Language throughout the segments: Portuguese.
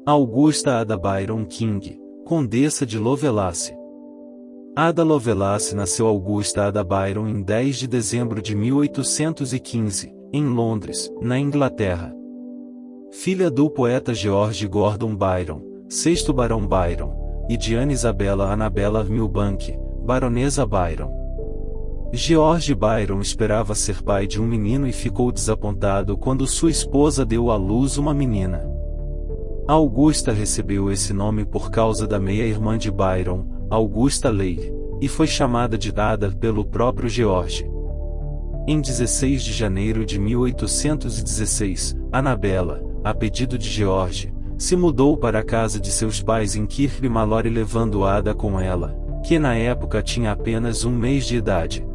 Augusta Ada Byron King, Condessa de Lovelace. Ada Lovelace nasceu Augusta Ada Byron em 10 de dezembro de 1815, em Londres, na Inglaterra. Filha do poeta George Gordon Byron, sexto Barão Byron, e de Anne Isabella Annabella Milbanke, Baronesa Byron. George Byron esperava ser pai de um menino e ficou desapontado quando sua esposa deu à luz uma menina. Augusta recebeu esse nome por causa da meia-irmã de Byron, Augusta Leigh, e foi chamada de Ada pelo próprio George. Em 16 de janeiro de 1816, Annabella, a pedido de George, se mudou para a casa de seus pais em Kirkby Mallory levando Ada com ela, que na época tinha apenas um mês de idade.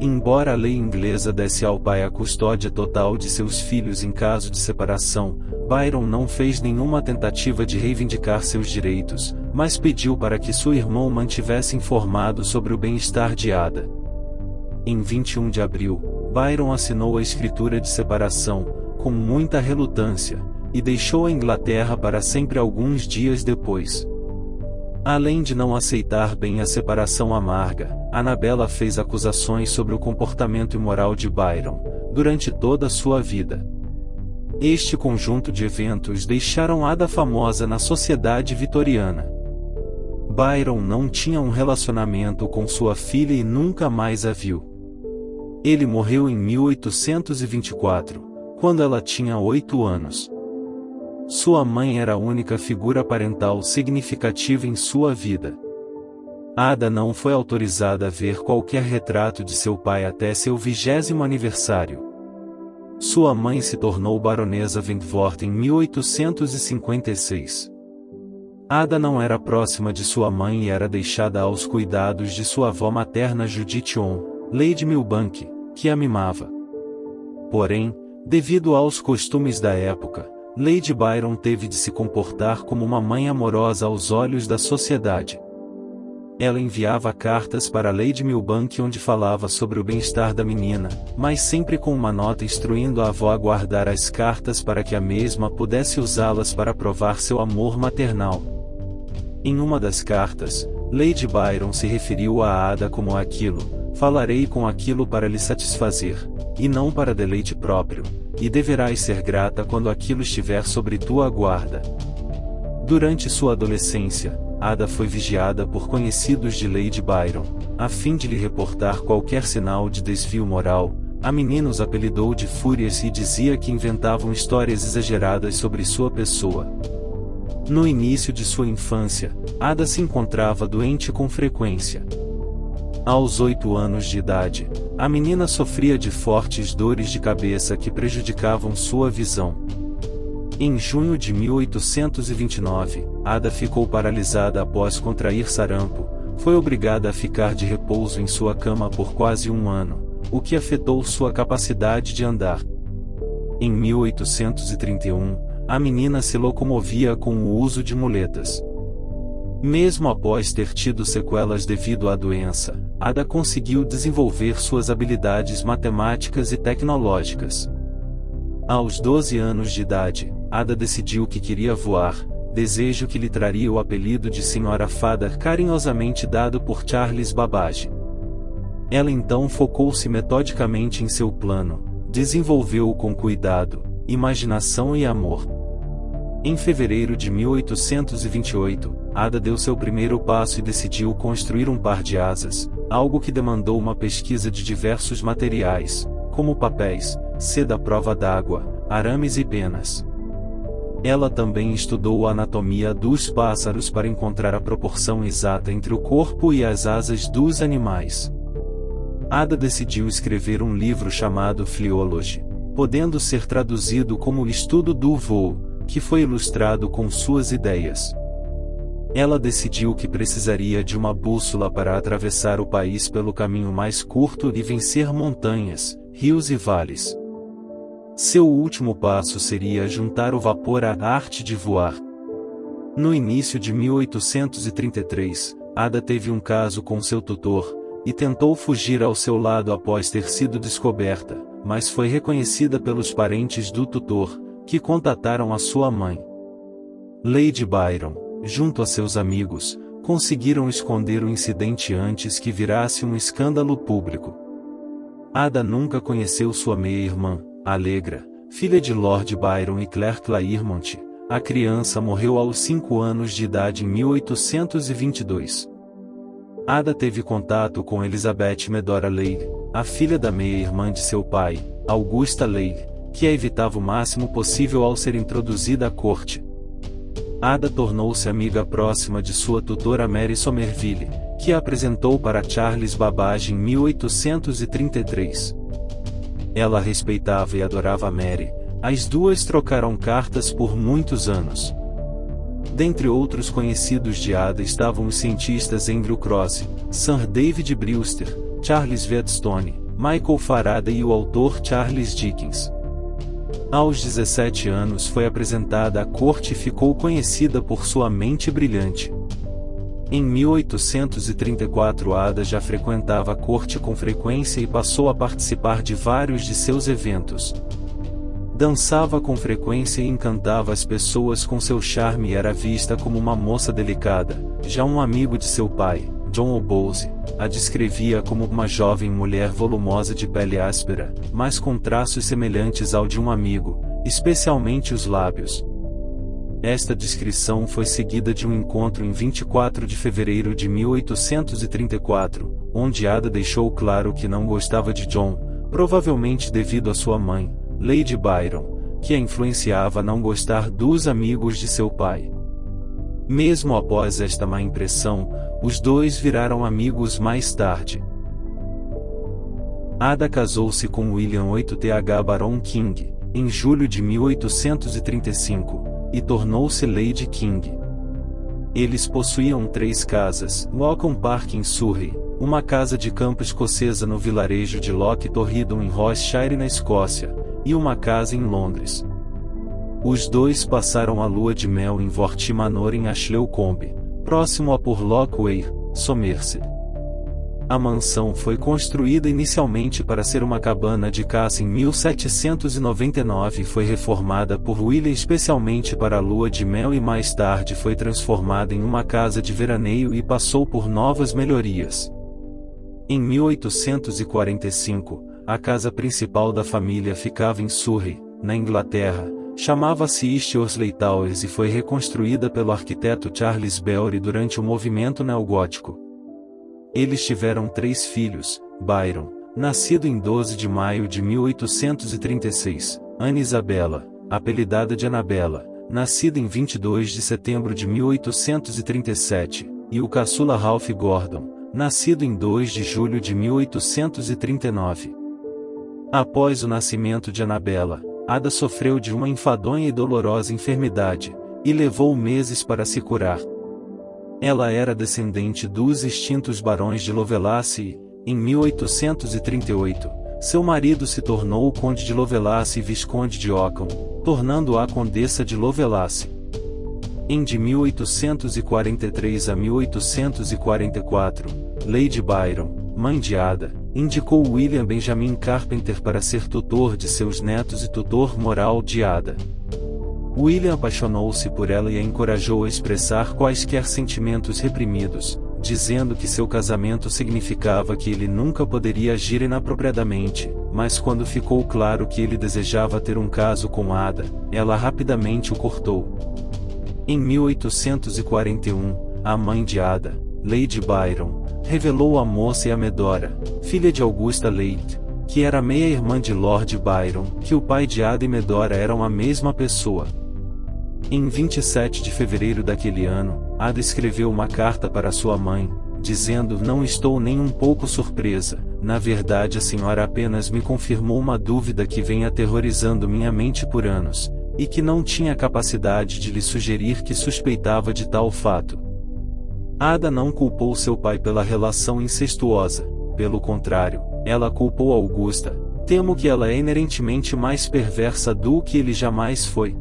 Embora a lei inglesa desse ao pai a custódia total de seus filhos em caso de separação, Byron não fez nenhuma tentativa de reivindicar seus direitos, mas pediu para que seu irmão o mantivesse informado sobre o bem-estar de Ada. Em 21 de abril, Byron assinou a escritura de separação, com muita relutância, e deixou a Inglaterra para sempre alguns dias depois. Além de não aceitar bem a separação amarga, Annabella fez acusações sobre o comportamento imoral de Byron, durante toda a sua vida. Este conjunto de eventos deixaram Ada famosa na sociedade vitoriana. Byron não tinha um relacionamento com sua filha e nunca mais a viu. Ele morreu em 1824, quando ela tinha 8 anos. Sua mãe era a única figura parental significativa em sua vida. Ada não foi autorizada a ver qualquer retrato de seu pai até seu 20º aniversário. Sua mãe se tornou baronesa Wentworth em 1856. Ada não era próxima de sua mãe e era deixada aos cuidados de sua avó materna Judith On, Lady Milbanke, que a mimava. Porém, devido aos costumes da época, Lady Byron teve de se comportar como uma mãe amorosa aos olhos da sociedade. Ela enviava cartas para Lady Milbanke onde falava sobre o bem-estar da menina, mas sempre com uma nota instruindo a avó a guardar as cartas para que a mesma pudesse usá-las para provar seu amor maternal. Em uma das cartas, Lady Byron se referiu a Ada como aquilo: falarei com aquilo para lhe satisfazer, e não para deleite próprio, e deverás ser grata quando aquilo estiver sobre tua guarda. Durante sua adolescência, Ada foi vigiada por conhecidos de Lady Byron, a fim de lhe reportar qualquer sinal de desvio moral. A menina os apelidou de Fúrias e dizia que inventavam histórias exageradas sobre sua pessoa. No início de sua infância, Ada se encontrava doente com frequência. Aos 8 anos de idade, a menina sofria de fortes dores de cabeça que prejudicavam sua visão. Em junho de 1829, Ada ficou paralisada após contrair sarampo, foi obrigada a ficar de repouso em sua cama por quase um ano, o que afetou sua capacidade de andar. Em 1831, a menina se locomovia com o uso de muletas. Mesmo após ter tido sequelas devido à doença, Ada conseguiu desenvolver suas habilidades matemáticas e tecnológicas. Aos 12 anos de idade, Ada decidiu que queria voar, desejo que lhe traria o apelido de Senhora Fada carinhosamente dado por Charles Babbage. Ela então focou-se metodicamente em seu plano, desenvolveu-o com cuidado, imaginação e amor. Em fevereiro de 1828, Ada deu seu primeiro passo e decidiu construir um par de asas, algo que demandou uma pesquisa de diversos materiais, como papéis, seda à prova d'água, arames e penas. Ela também estudou a anatomia dos pássaros para encontrar a proporção exata entre o corpo e as asas dos animais. Ada decidiu escrever um livro chamado Flyology, podendo ser traduzido como o estudo do voo, que foi ilustrado com suas ideias. Ela decidiu que precisaria de uma bússola para atravessar o país pelo caminho mais curto e vencer montanhas, rios e vales. Seu último passo seria juntar o vapor à arte de voar. No início de 1833, Ada teve um caso com seu tutor, e tentou fugir ao seu lado após ter sido descoberta, mas foi reconhecida pelos parentes do tutor, que contataram a sua mãe. Lady Byron, junto a seus amigos, conseguiram esconder o incidente antes que virasse um escândalo público. Ada nunca conheceu sua meia-irmã, Allegra, filha de Lord Byron e Claire Clairmont. A criança morreu aos 5 anos de idade em 1822. Ada teve contato com Elizabeth Medora Leigh, a filha da meia-irmã de seu pai, Augusta Leigh, que a evitava o máximo possível ao ser introduzida à corte. Ada tornou-se amiga próxima de sua tutora Mary Somerville, que a apresentou para Charles Babbage em 1833. Ela respeitava e adorava Mary, as duas trocaram cartas por muitos anos. Dentre outros conhecidos de Ada estavam os cientistas Andrew Crosse, Sir David Brewster, Charles Wheatstone, Michael Faraday e o autor Charles Dickens. Aos 17 anos foi apresentada à corte e ficou conhecida por sua mente brilhante. Em 1834 Ada já frequentava a corte com frequência e passou a participar de vários de seus eventos. Dançava com frequência e encantava as pessoas com seu charme e era vista como uma moça delicada. Já um amigo de seu pai, John O'Bowse, a descrevia como uma jovem mulher volumosa de pele áspera, mas com traços semelhantes ao de um amigo, especialmente os lábios. Esta descrição foi seguida de um encontro em 24 de fevereiro de 1834, onde Ada deixou claro que não gostava de John, provavelmente devido à sua mãe, Lady Byron, que a influenciava a não gostar dos amigos de seu pai. Mesmo após esta má impressão, os dois viraram amigos mais tarde. Ada casou-se com William 8th Baron King, em julho de 1835, e tornou-se Lady King. Eles possuíam 3 casas: Welcome Park em Surrey, uma casa de campo escocesa no vilarejo de Loch Torridon em Rossshire na Escócia, e uma casa em Londres. Os dois passaram a lua de mel em Vorti Manor em Ashleycombe, próximo a Porlock-Weir, Somerset. A mansão foi construída inicialmente para ser uma cabana de caça em 1799 e foi reformada por William especialmente para a lua de mel e mais tarde foi transformada em uma casa de veraneio e passou por novas melhorias. Em 1845, a casa principal da família ficava em Surrey, na Inglaterra, chamava-se East Horsley Towers e foi reconstruída pelo arquiteto Charles Bellery durante o movimento neogótico. Eles tiveram 3 filhos: Byron, nascido em 12 de maio de 1836, Anne Isabella, apelidada de Annabella, nascida em 22 de setembro de 1837, e o caçula Ralph Gordon, nascido em 2 de julho de 1839. Após o nascimento de Annabella, Ada sofreu de uma enfadonha e dolorosa enfermidade, e levou meses para se curar. Ela era descendente dos extintos barões de Lovelace e, em 1838, seu marido se tornou o conde de Lovelace e visconde de Ockham, tornando-a condessa de Lovelace. Em de 1843 a 1844, Lady Byron, mãe de Ada, indicou William Benjamin Carpenter para ser tutor de seus netos e tutor moral de Ada. William apaixonou-se por ela e a encorajou a expressar quaisquer sentimentos reprimidos, dizendo que seu casamento significava que ele nunca poderia agir inapropriadamente, mas quando ficou claro que ele desejava ter um caso com Ada, ela rapidamente o cortou. Em 1841, a mãe de Ada, Lady Byron, revelou a moça e a Medora, filha de Augusta Leigh, que era meia-irmã de Lord Byron, que o pai de Ada e Medora eram a mesma pessoa. Em 27 de fevereiro daquele ano, Ada escreveu uma carta para sua mãe, dizendo: "Não estou nem um pouco surpresa, na verdade a senhora apenas me confirmou uma dúvida que vem aterrorizando minha mente por anos, e que não tinha capacidade de lhe sugerir que suspeitava de tal fato." Ada não culpou seu pai pela relação incestuosa, pelo contrário, ela culpou Augusta. "Temo que ela é inerentemente mais perversa do que ele jamais foi."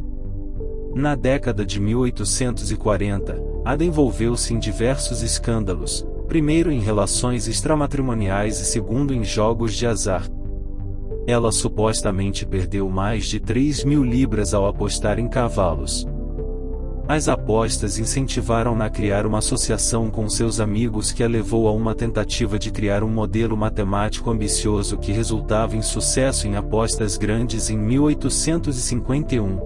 Na década de 1840, Ada envolveu-se em diversos escândalos, primeiro em relações extramatrimoniais e segundo em jogos de azar. Ela supostamente perdeu mais de 3.000 libras ao apostar em cavalos. As apostas incentivaram-na a criar uma associação com seus amigos que a levou a uma tentativa de criar um modelo matemático ambicioso que resultava em sucesso em apostas grandes em 1851.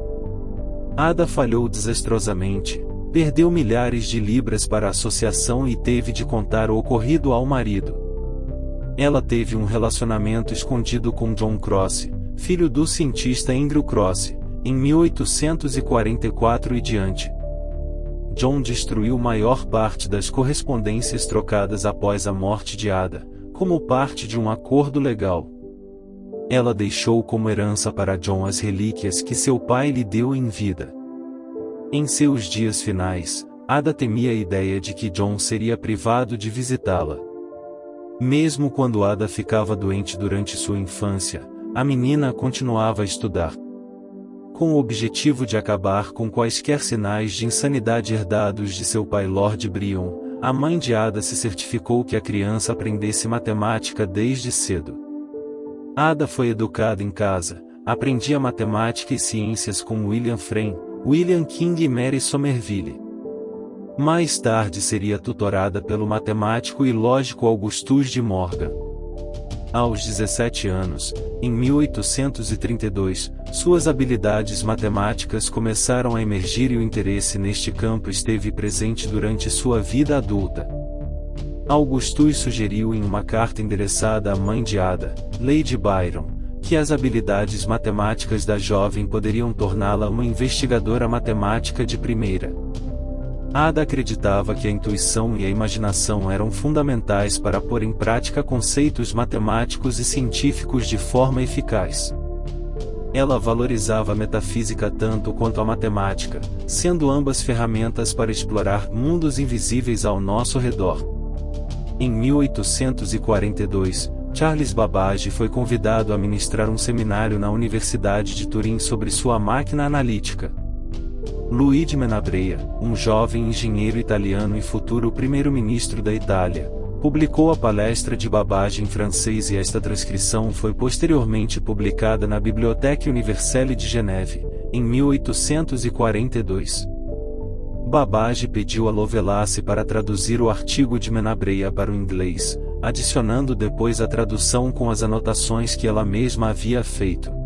Ada falhou desastrosamente, perdeu milhares de libras para a associação e teve de contar o ocorrido ao marido. Ela teve um relacionamento escondido com John Cross, filho do cientista Andrew Cross, em 1844 e diante. John destruiu maior parte das correspondências trocadas após a morte de Ada, como parte de um acordo legal. Ela deixou como herança para John as relíquias que seu pai lhe deu em vida. Em seus dias finais, Ada temia a ideia de que John seria privado de visitá-la. Mesmo quando Ada ficava doente durante sua infância, a menina continuava a estudar. Com o objetivo de acabar com quaisquer sinais de insanidade herdados de seu pai Lord Bryan, a mãe de Ada se certificou que a criança aprendesse matemática desde cedo. Ada foi educada em casa, aprendia matemática e ciências com William Frame, William King e Mary Somerville. Mais tarde seria tutorada pelo matemático e lógico Augustus de Morgan. Aos 17 anos, em 1832, suas habilidades matemáticas começaram a emergir e o interesse neste campo esteve presente durante sua vida adulta. Augustus sugeriu em uma carta endereçada à mãe de Ada, Lady Byron, que as habilidades matemáticas da jovem poderiam torná-la uma investigadora matemática de primeira. Ada acreditava que a intuição e a imaginação eram fundamentais para pôr em prática conceitos matemáticos e científicos de forma eficaz. Ela valorizava a metafísica tanto quanto a matemática, sendo ambas ferramentas para explorar mundos invisíveis ao nosso redor. Em 1842, Charles Babbage foi convidado a ministrar um seminário na Universidade de Turim sobre sua máquina analítica. Luigi Menabrea, um jovem engenheiro italiano e futuro primeiro-ministro da Itália, publicou a palestra de Babbage em francês e esta transcrição foi posteriormente publicada na Bibliothèque Universelle de Geneve, em 1842. Babbage pediu a Lovelace para traduzir o artigo de Menabrea para o inglês, adicionando depois a tradução com as anotações que ela mesma havia feito.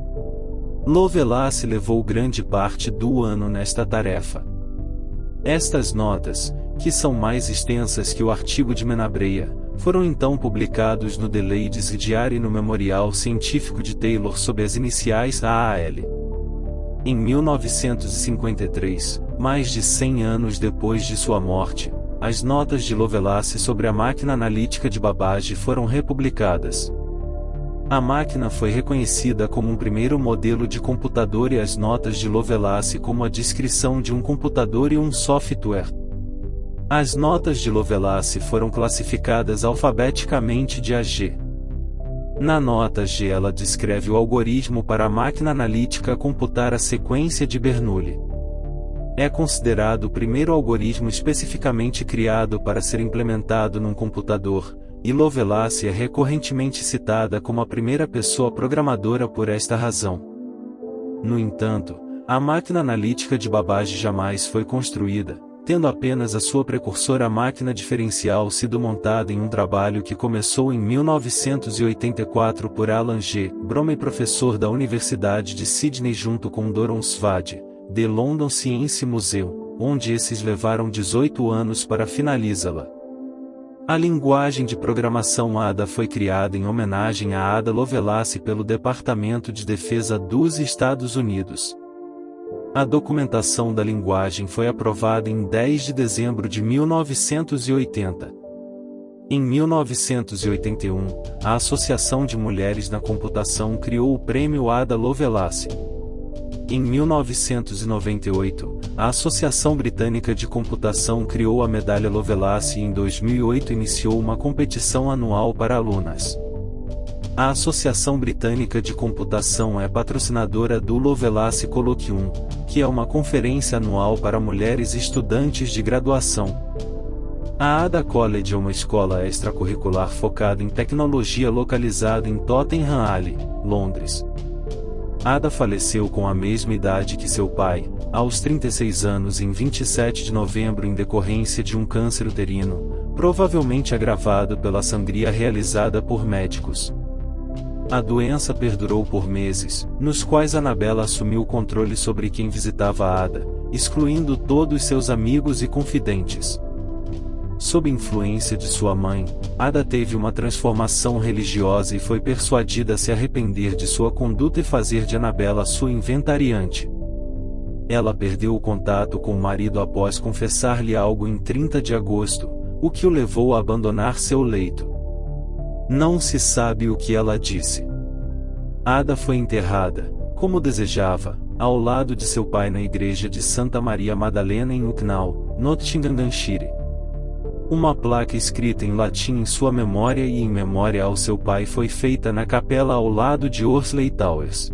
Lovelace levou grande parte do ano nesta tarefa. Estas notas, que são mais extensas que o artigo de Menabrea, foram então publicados no The Ladies' Diary e no Memorial Científico de Taylor sob as iniciais AAL. Em 1953, mais de 100 anos depois de sua morte, as notas de Lovelace sobre a máquina analítica de Babbage foram republicadas. A máquina foi reconhecida como um primeiro modelo de computador e as notas de Lovelace como a descrição de um computador e um software. As notas de Lovelace foram classificadas alfabeticamente de A a G. Na nota G ela descreve o algoritmo para a máquina analítica computar a sequência de Bernoulli. É considerado o primeiro algoritmo especificamente criado para ser implementado num computador, e Lovelace é recorrentemente citada como a primeira pessoa programadora por esta razão. No entanto, a máquina analítica de Babbage jamais foi construída, tendo apenas a sua precursora máquina diferencial sido montada em um trabalho que começou em 1984 por Alan G. Bromley, professor da Universidade de Sydney junto com Doron Svade, de London Science Museum, onde esses levaram 18 anos para finalizá-la. A linguagem de programação Ada foi criada em homenagem a Ada Lovelace pelo Departamento de Defesa dos Estados Unidos. A documentação da linguagem foi aprovada em 10 de dezembro de 1980. Em 1981, a Associação de Mulheres na Computação criou o Prêmio Ada Lovelace. Em 1998, a Associação Britânica de Computação criou a Medalha Lovelace e em 2008 iniciou uma competição anual para alunas. A Associação Britânica de Computação é patrocinadora do Lovelace Colloquium, que é uma conferência anual para mulheres estudantes de graduação. A Ada College é uma escola extracurricular focada em tecnologia localizada em Tottenham Alley, Londres. Ada faleceu com a mesma idade que seu pai, aos 36 anos em 27 de novembro em decorrência de um câncer uterino, provavelmente agravado pela sangria realizada por médicos. A doença perdurou por meses, nos quais Annabella assumiu o controle sobre quem visitava Ada, excluindo todos seus amigos e confidentes. Sob influência de sua mãe, Ada teve uma transformação religiosa e foi persuadida a se arrepender de sua conduta e fazer de Annabella sua inventariante. Ela perdeu o contato com o marido após confessar-lhe algo em 30 de agosto, o que o levou a abandonar seu leito. Não se sabe o que ela disse. Ada foi enterrada, como desejava, ao lado de seu pai na igreja de Santa Maria Madalena em Lucknow, Nottinghamshire. Uma placa escrita em latim em sua memória e em memória ao seu pai foi feita na capela ao lado de Worsley Towers.